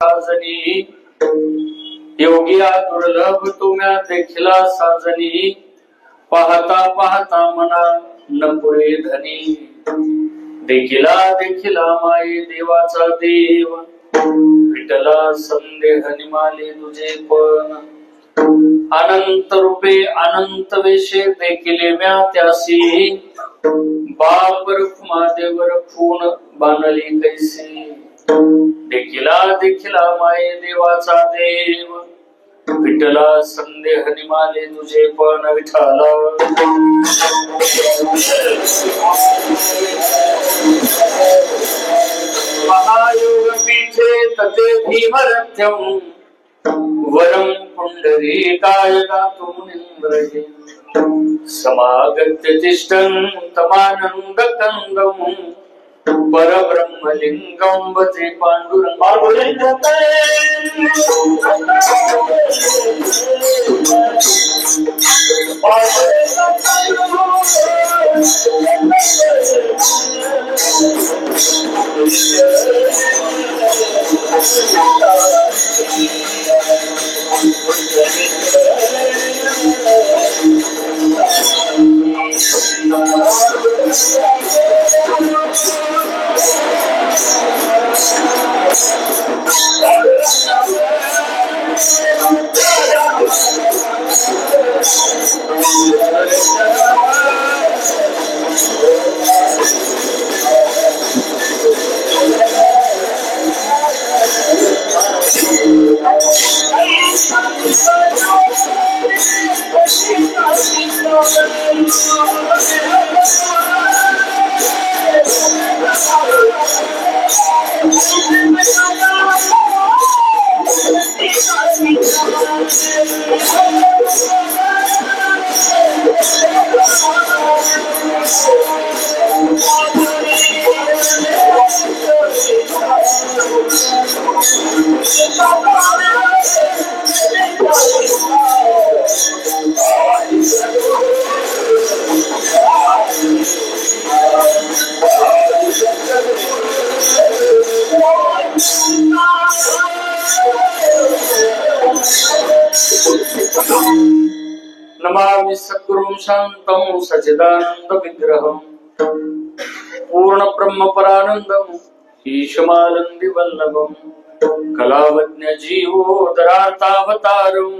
साजनी योगिया दुर्लभ तुम्या देखिला साजनी पाहता पाहता मना न पुरे धनी देखिला देखिला माये देवाचा देव विठला संदेह निमाले तुझे पण अनंत रूपे अनंत वेशे देखिले म्या त्यासी बाप रखुमा देवर खून बांधली कैसी देखिला देखिला माये देवाचा देव विठला संदेह निमाले तुझे पण विठला महायोग पीठे तते भीमरथ्यम वरम पुंडरीकाय गातुं निंद्रहे समागत्य तिष्ठन् तमानंदकंदम् परब्रह्मलिंगं भजे पांडुरंग नमामि सद्गुरुं शान्तं सच्चिदानंद विग्रहं पूर्ण ब्रह्म परानंदं ईशमानंदी वल्लभं कलावज्ञ जीवोदरार्तावतारं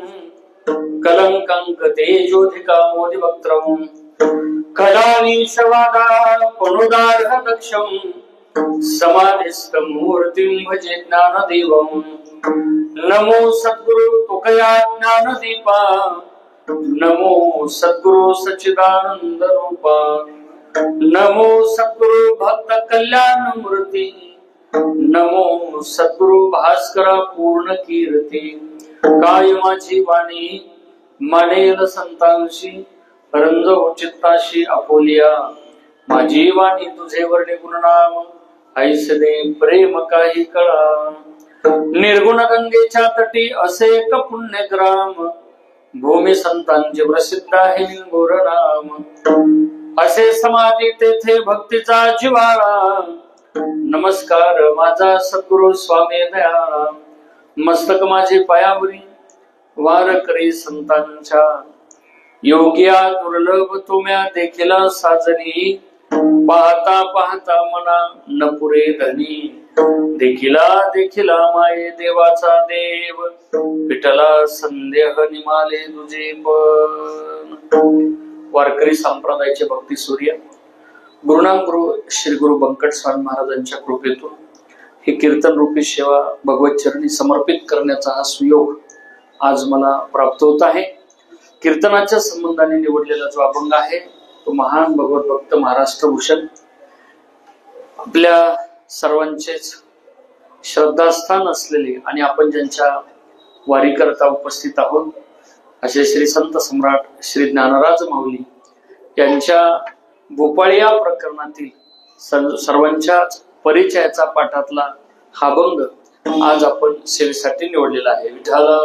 कलंकं तेजोधिकामोदि वक्त्रं कलानीशवादा पुनुदार्ह दक्षं समाधिस्थं मूर्तिं भजे ज्ञानदेवं नमो सद्गुरु तुकया ज्ञानदीपा नमो सद्गुरु सच्चिदानंद रूपा नमो सद्गुरु भक्त कल्याण मूर्ती नमो सद्गुरु भास्करा पूर्ण कीर्ती काय माझी वाणी मानेल संतांशी रंजव चित्ताशी आपोलिया माझी वाणी तुझे वर्णे गुणनाम ऐसदे प्रेम काही कळा निर्गुण गंगेच्या तटी असे एक पुण्यग्राम भूमी संतांचे प्रसिद्ध आहे गोर नाम असे समाधी तेथे भक्तीचा जिव्हाळा नमस्कार माझा सद्गुरु स्वामी दयाळा मस्तक माझे पायावरी वार करी संतांच्या योगिया दुर्लभ तुम्या देखिला साजनी पाहता पाहता मना न पुरे धनी देखिला देखिला माये देवाचा देव विठला संदेह निमाले तुझे पण वारकरी संप्रदायाचे भक्ती सूर्य गुरुनाम गुरु श्री गुरु बंकट स्वामी महाराजांच्या कृपेतून ही कीर्तन रूपी सेवा भगवत चरणी समर्पित करण्याचा हा सुयोग आज मला प्राप्त होत आहे. कीर्तनाच्या संबंधाने निवडलेला जो अभंग आहे तो महान भगवत भक्त महाराष्ट्रभूषण आपल्या सर्वांचेच श्रद्धास्थान असलेले आणि आपण ज्यांच्या वारी करता उपस्थित आहोत असे श्री संत सम्राट श्री ज्ञानराज माऊली यांच्या भोपाळ या प्रकरणातील सर्वांच्या परिचयाचा पाठातला हा अभंग आज आपण सेवेसाठी निवडलेला आहे. विठ्ठला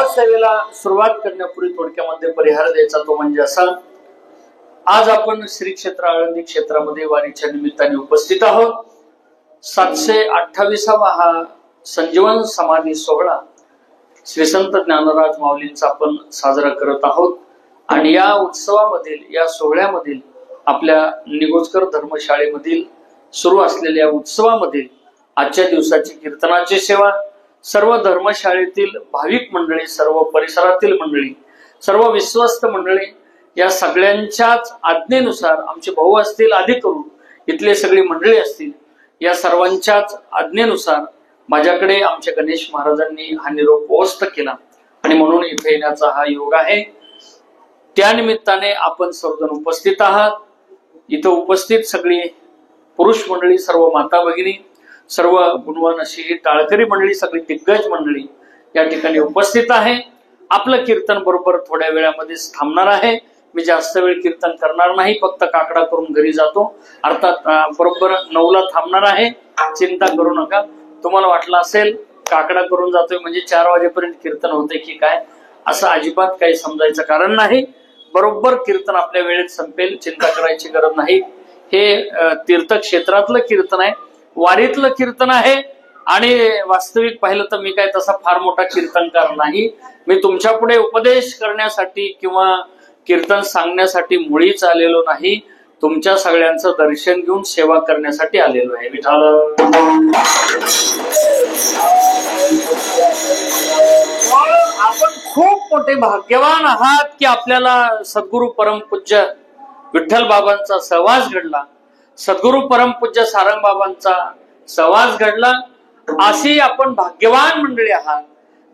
सेवेला सुरुवात करण्यापूर्वी थोडक्यामध्ये परिहार द्यायचा तो म्हणजे असा आज आपण श्री क्षेत्र आळंदी क्षेत्रामध्ये वारीच्या निमित्ताने उपस्थित आहोत. 728वा हा संजीवन समाधी सोहळा श्री संत ज्ञानराज माऊलींचा आपण साजरा करत आहोत. आणि या उत्सवामधील, या सोहळ्यामधील, आपल्या निगोजकर धर्मशाळेमधील सुरू असलेल्या उत्सवामधील आजच्या दिवसाची कीर्तनाची सेवा सर्व धर्मशाळेतील भाविक मंडळी, सर्व परिसरातील मंडळी, सर्व विश्वस्त मंडळी या सगळ्यांच्याच आज्ञेनुसार, आमचे भाऊ असतील, अधिकरून इथले सगळी मंडळी असतील, या सर्वांच्याच आज्ञेनुसार माझ्याकडे आमच्या गणेश महाराजांनी हा निरोप पोहोचत केला आणि म्हणून इथे येण्याचा हा योग आहे. त्या निमित्ताने आपण सर्वजण उपस्थित आहात. इथं उपस्थित सगळी पुरुष मंडळी, सर्व माता भगिनी, सर्व गुणवान अशी टाळकरी मंडळी, सगळी दिग्गज मंडळी या ठिकाणी उपस्थित आहे. आपलं कीर्तन बरोबर थोड्या वेळामध्ये थांबणार आहे. मी जास्त वेळ कीर्तन करणार नाही, फक्त काकडा करून घरी जातो. अर्थात बरोबर 9ला थांबणार आहे. चिंता करू नका. तुम्हाला वाटलं असेल काकडा करून जातोय म्हणजे 4 वाजेपर्यंत कीर्तन होते की काय, असं अजिबात काही समजायचं कारण नाही. बरोबर कीर्तन आपल्या वेळेत संपेल, चिंता करायची गरज नाही. हे तीर्थक्षेत्रातलं कीर्तन आहे, वारीतलं कीर्तन आहे. आणि वास्तविक पाहिलं तर मी काय तसा फार मोठा कीर्तनकार नाही. मी तुमच्या पुढे उपदेश करण्यासाठी किंवा कीर्तन सांगण्यासाठी मुळीच आलेलो नाही. तुमच्या सगळ्यांचं दर्शन घेऊन सेवा करण्यासाठी आलेलो आहे. विठाल. आपण खूप मोठे भाग्यवान आहात की आपल्याला सद्गुरु परमपूज्य विठ्ठल बाबांचा सहवास घडला, सद्गुरु परमपूज्य सारंग बाबांचा सहवास घडला. अशी आपण भाग्यवान मंडळी आहात.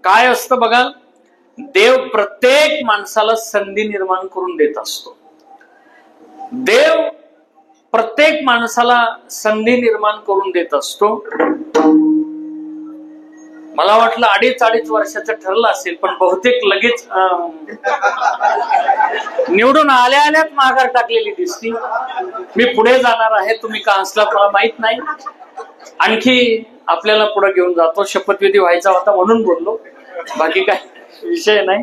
काय असतं बघा, देव प्रत्येक माणसाला संधी निर्माण करून देत असतो. देव प्रत्येक माणसाला संधी निर्माण करून देत असतो. मला वाटलं 2.5 वर्षाचं ठरलं असेल, पण बहुतेक लगेच निवडून आल्याच माघार टाकलेली दिसती. मी पुढे जाणार आहे, तुम्ही का हसला मला माहित नाही. आणखी आपल्याला पुढे घेऊन जातो. शपथविधी व्हायचा होता म्हणून बोललो, बाकी काय विषय नाही.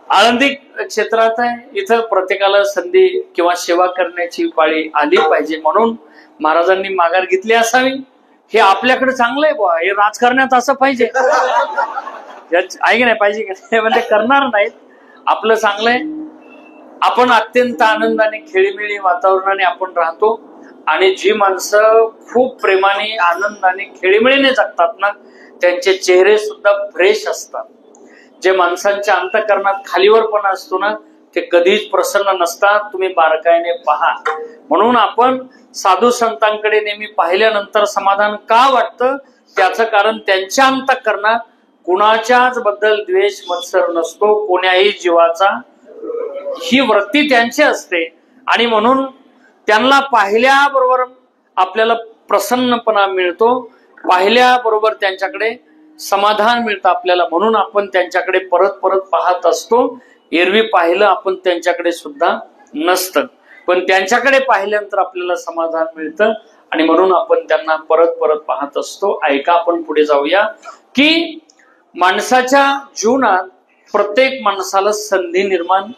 आळंदी क्षेत्रात आहे, इथं प्रत्येकाला संधी किंवा सेवा करण्याची पाळी आली पाहिजे म्हणून महाराजांनी माघार घेतली असावी. हे आपल्याकडे चांगलं आहे बुवा, हे राजकारणात असं पाहिजे आहे की नाही, पाहिजे की नाही, म्हणजे करणार नाहीत. आपलं चांगलंय. आपण अत्यंत आनंदाने, खेळीमेळी वातावरणाने आपण राहतो. आणि जी माणसं खूप प्रेमाने, आनंदाने, खेळीमेळीने जगतात ना, त्यांचे चेहरे सुद्धा फ्रेश असतात. जे माणसांच्या अंतःकरणात खालीवरपणा असतो ना, ते कधीच प्रसन्न नसतात. तुम्ही बारकाईने पहा. म्हणून आपण साधू संतांकडे नेहमी पाहिल्यानंतर समाधान का वाटतं, त्याचं कारण त्यांच्या अंतःकरणात कुणाच्याच बद्दल द्वेष, मत्सर नसतो. कोण्याही जीवाचा ही वृत्ती त्यांची असते. आणि म्हणून त्यांना पाहिल्याबरोबर आपल्याला प्रसन्नपणा मिळतो, पाहिल्याबरोबर त्यांच्याकडे समाधान मिळतं आपल्याला. म्हणून आपण त्यांच्याकडे परत परत पाहत असतो. एरवी पाहिलं आपण त्यांच्याकडे सुद्धा नसतं, पण त्यांच्याकडे पाहिल्यानंतर आपल्याला समाधान मिळतं आणि म्हणून आपण त्यांना परत परत पाहत असतो. ऐका, आपण पुढे जाऊया की माणसाच्या जीवनात प्रत्येक माणसाला संधी निर्माण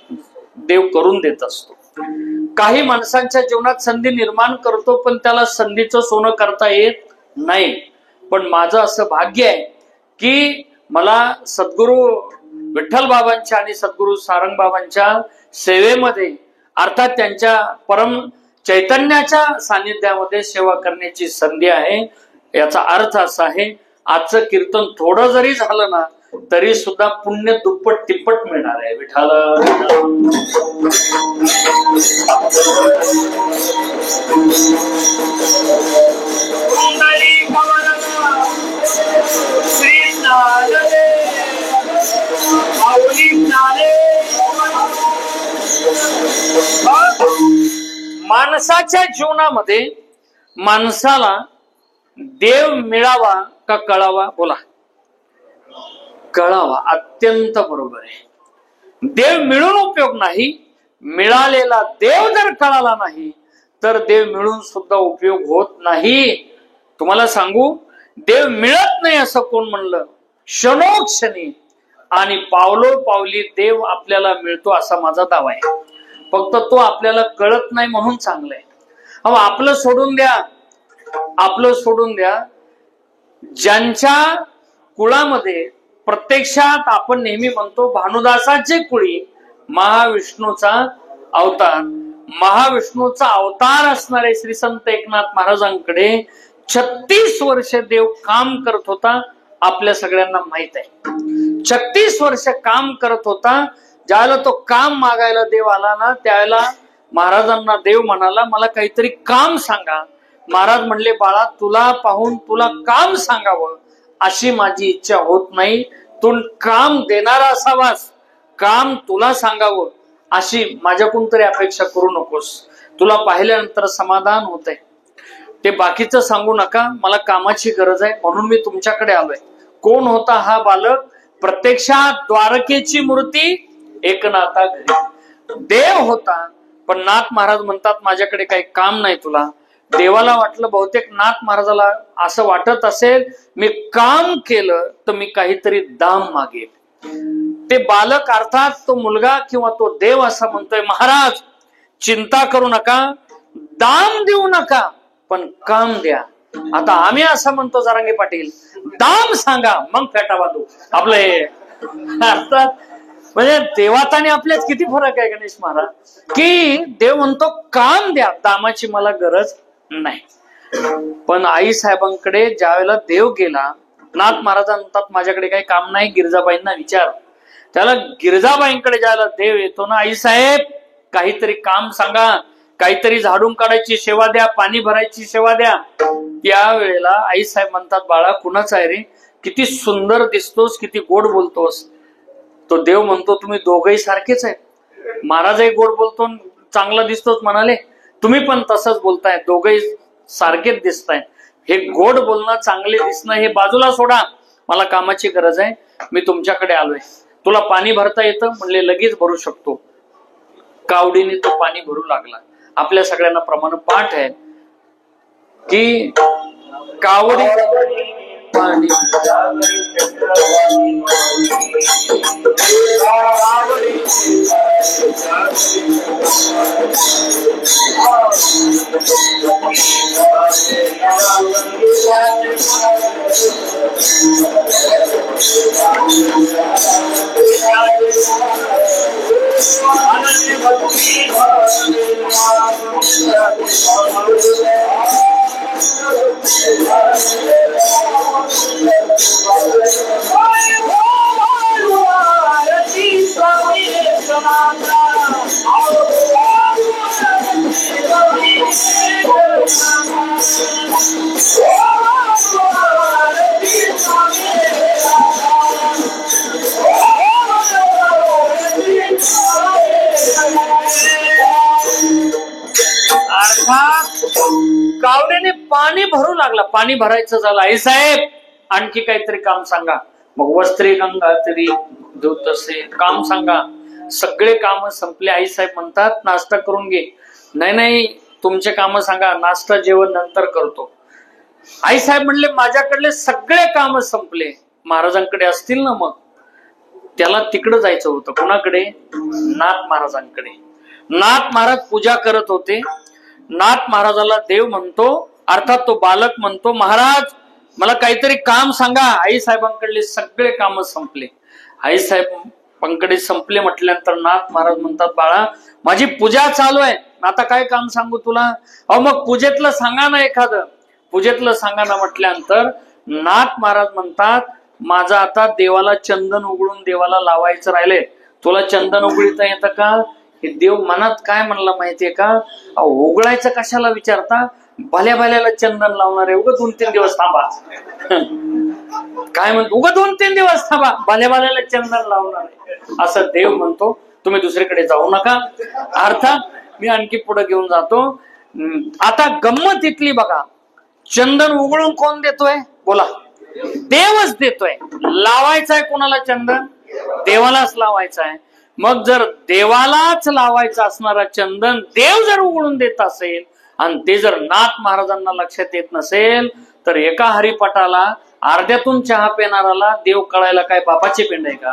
देव करून देत असतो. काही माणसांच्या जीवनात संधी निर्माण करतो, पण त्याला संधीचं सोनं करता येत नाही. पण माझं असं भाग्य आहे की मला सद्गुरु विठ्ठल बाबांच्या आणि सद्गुरु सारंग बाबांच्या सेवेमध्ये, अर्थात त्यांच्या परम चैतन्याच्या सानिध्यामध्ये सेवा करण्याची संधी आहे. याचा अर्थ असा आहे, आजचं कीर्तन थोडं जरी झालं ना तरी सुद्धा पुण्य दुप्पट तिप्पट मिळणार आहे. विठ्ठल. माणसाच्या जीवनामध्ये माणसाला देव मिळावा का कळावा? बोला. कळावा. अत्यंत बरोबर आहे. देव मिळून उपयोग नाही. मिळालेला देव जर कळाला नाही तर देव मिळून सुद्धा उपयोग होत नाही. तुम्हाला सांगू, देव मिळत नाही असं कोण म्हणलं? क्षणोक्षणी आणि पावलो पावली देव आपल्याला मिळतो असा माझा दावा आहे. फक्त तो आपल्याला कळत नाही म्हणून चांगलंय. अहो आपलं सोडून द्या, आपलं सोडून द्या. ज्यांच्या कुळामध्ये प्रत्यक्षात आपण नेहमी म्हणतो भानुदासाचे कुळी महाविष्णूचा अवतार, महाविष्णूचा अवतार असणारे श्री संत एकनाथ महाराजांकडे 36 वर्ष देव काम करत होता. आपल्या सगळ्यांना माहित आहे 36 वर्ष काम करत होता. ज्यावेळेला तो काम मागायला देव आला ना, त्यावेळेला महाराजांना देव म्हणाला मला काहीतरी काम सांगा. महाराज म्हणले बाळा तुला पाहून तुला काम सांगावं अशी माझी इच्छा होत नाही. तू काम देणारा असावास, काम तुला सांगावं अशी माझ्याकडून तरी अपेक्षा करू नकोस. तुला पाहिल्यानंतर समाधान होतंय, ते बाकीचं सांगू नका. मला कामाची गरज आहे म्हणून मी तुमच्याकडे आलोय. कोण होता हा बालक? प्रत्यक्षात द्वारकेची मूर्ती एकनाथा घरी देव होता. पण नाथ महाराज म्हणतात माझ्याकडे काही काम नाही तुला. देवाला वाटलं बहुतेक नाथ महाराजाला असं वाटत असेल मी काम केलं तर मी काहीतरी दाम मागेल. ते बालक अर्थात तो मुलगा किंवा तो देव असं म्हणतोय महाराज चिंता करू नका, दाम देऊ नका, पण काम द्या. आता आम्ही असं म्हणतो जरांगे पाटील दाम सांगा मग फेटा बांधू आपलं हे. अर्थात म्हणजे देवात आणि आपल्यात किती फरक आहे गणेश महाराज, की देव म्हणतो काम द्या, दामाची मला गरज नाही. पण आई साहेबांकडे ज्या वेळेला देव गेला, नाथ महाराज म्हणतात माझ्याकडे काही काम नाही, गिरजाबाईंना विचार. त्याला गिरजाबाईंकडे ज्याला देव येतो ना, आई साहेब काहीतरी काम सांगा, काहीतरी झाडून काढायची सेवा द्या, पाणी भरायची सेवा द्या. त्यावेळेला आई साहेब म्हणतात बाळा कुणाचा आहे रे, किती सुंदर दिसतोस, किती गोड बोलतोस. तो देव म्हणतो तुम्ही दोघही सारखेच आहे. महाराजही गोड बोलतो चांगला दिसतोच म्हणाले, तुम्ही पण तसंच बोलताय, दोघही सारखेच दिसताय. हे गोड बोलणं चांगले दिसणं हे बाजूला सोडा, मला कामाची गरज आहे, मी तुमच्याकडे आलोय. तुला पाणी भरता येतं? म्हणले लगेच भरू शकतो. कावडीने तो पाणी भरू लागला. आपल्या सगळ्यांना प्रमाण पाठ आहे की कावडी पाणी कावड्याने पाणी भरू लागला. पाणी भरायचं झालं. आई साहेब आणखी काहीतरी काम सांगा. मग वस्त्रे गंगा तरी तसे काम सांगा. सगळे काम संपले. आई साहेब म्हणतात नाश्ता करून घे. नाही नाही तुमचे काम सांगा, नाश्ता जेवण नंतर करतो. आई साहेब म्हणले माझ्याकडले सगळे काम संपले. महाराजांकडे असतील ना? मग त्याला तिकडे जायचं होतं. कोणाकडे? नाथ महाराजांकडे. नाथ महाराज पूजा करत होते. नाथ महाराजाला देव म्हणतो, अर्थात तो बालक म्हणतो महाराज मला काहीतरी काम सांगा. आई साहेबांकडले सगळे काम संपले. आई साहेबांकडे संपले म्हटल्यानंतर नाथ महाराज म्हणतात बाळा माझी पूजा चालू आहे, आता काय काम सांगू तुला? अहो मग पूजेतलं सांगा ना एखादं. पूजेतलं सांगा ना म्हटल्यानंतर नाथ महाराज म्हणतात माझं आता देवाला चंदन उघडून देवाला लावायचं राहिले. तुला चंदन उघडता येतं का? हे देव मनात काय म्हणला माहितीये का? उघडायचं कशाला विचारता, भल्या भल्याला चंदन लावणार आहे, उगा 2-3 दिवस थांबा. काय म्हणतो? उगा 2-3 दिवस थांबा, भल्या भल्याला चंदन लावणार आहे असं देव म्हणतो. तुम्ही दुसरीकडे जाऊ नका. अर्थात मी आणखी पुढे घेऊन जातो. आता गंमत इथली बघा, चंदन उघडून कोण देतोय? बोला, देवच देतोय. लावायचंय कोणाला चंदन? देवालाच लावायचं आहे. मग जर देवालाच लावायचं असणारा चंदन देव जर उघडून देत असेल आणि ते जर नाथ महाराजांना लक्षात येत नसेल तर एका हरिपटाला अर्ध्यातून चहा पिणाराला देव कळायला काय बापाचे पिंड आहे का?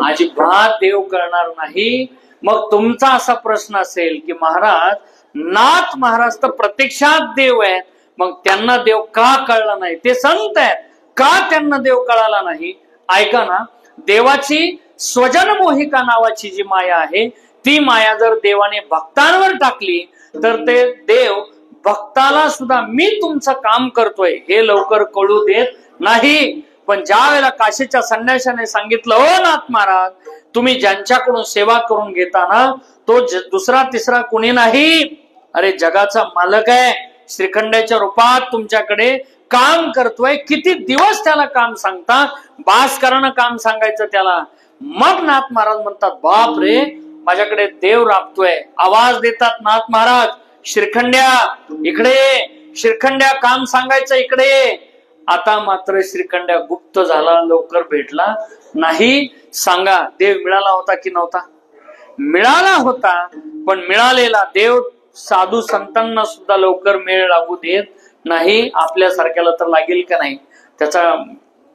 अजिबात देव कळणार नाही. मग तुमचा असा प्रश्न असेल की महाराज, नाथ महाराज तर प्रत्यक्षात देव आहेत, मग त्यांना देव का कळला नाही? ते संत आहेत, का त्यांना देव कळाला नाही? ऐका ना, देवाची स्वजन मोहिका नावाची जी माया आहे, ती माया जर देवाने भक्तांवर टाकली तर ते देव भक्ताला सुद्धा मी तुमचं काम करतोय हे लवकर कळू देत नाही. पण ज्या वेळेला काशीच्या संन्याशाने सांगितलं, हो नाथ महाराज, तुम्ही ज्यांच्याकडून सेवा करून घेताना तो दुसरा तिसरा कोणी नाही, अरे जगाचा मालक आहे, श्रीखंडाच्या रूपात तुमच्याकडे काम करतोय. किती दिवस त्याला काम सांगता, भास्करानं काम सांगायचं त्याला. मग नाथ महाराज म्हणतात, बाप रे, माझ्याकडे देव राबतोय. आवाज देतात नाथ महाराज, श्रीखंड्या इकडे, श्रीखंड्या काम सांगायचं इकडे. आता मात्र श्रीखंड्या गुप्त झाला, लवकर भेटला नाही. सांगा, देव मिळाला होता की नव्हता? मिळाला होता, पण मिळालेला देव साधू संतांना सुद्धा लवकर मेळ लागू देत नाही. आपल्यासारख्याला तर लागेल का नाही, त्याचा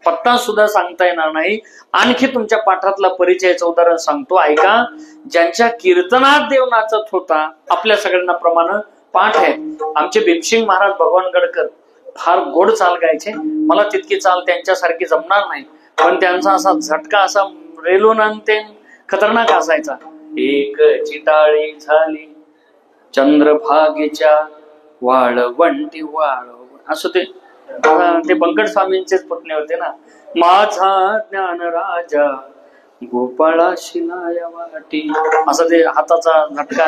पत्ता सुद्धा सांगता येणार नाही. आणखी तुमच्या पाठातला परिचयाचं उदाहरण सांगतो, ऐका. ज्यांच्या कीर्तनात देव नाचत होता, आपल्या सगळ्यांना प्रमाण पाठ आहे. आमचे भीमसिंग महाराज भगवान गडकर फार गोड चाल गायचे. मला तितकी चाल त्यांच्यासारखी जमणार नाही, पण त्यांचा असा झटका, असा रेलून ते खतरनाक असायचा. एक चिटाळी झाली चंद्रभागेच्या वाळवंटी वाळ, असं ते बंकट स्वामींचेच पुतणे होते ना. माझा ज्ञान राजा गोपाळा शिलाया वाटी, असं ते हाताचा झटका.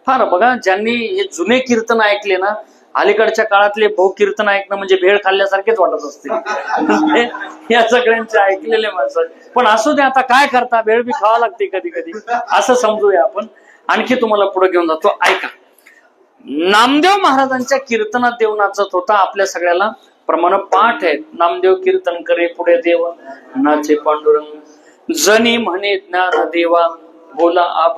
फार बघा, ज्यांनी हे जुने कीर्तन ऐकले ना, अलीकडच्या काळातले बहु कीर्तन ऐकणं म्हणजे भेळ खाल्ल्यासारखेच वाटत असते. या सगळ्यांचे ऐकलेले माणसं. पण असू दे, आता काय करता, भेळ बी खावा लागते कधी कधी, असं समजूया आपण. आणखी तुम्हाला पुढे घेऊन जातो, ऐका. नामदेव महाराजांच्या कीर्तनात देव नाचत होता, आपल्या सगळ्याला प्रमाण पाठ आहेत. नामदेव कीर्तन करे पुढे देव, नाचे पांडुरंग, जनी म्हणे ज्ञान देवा, बोला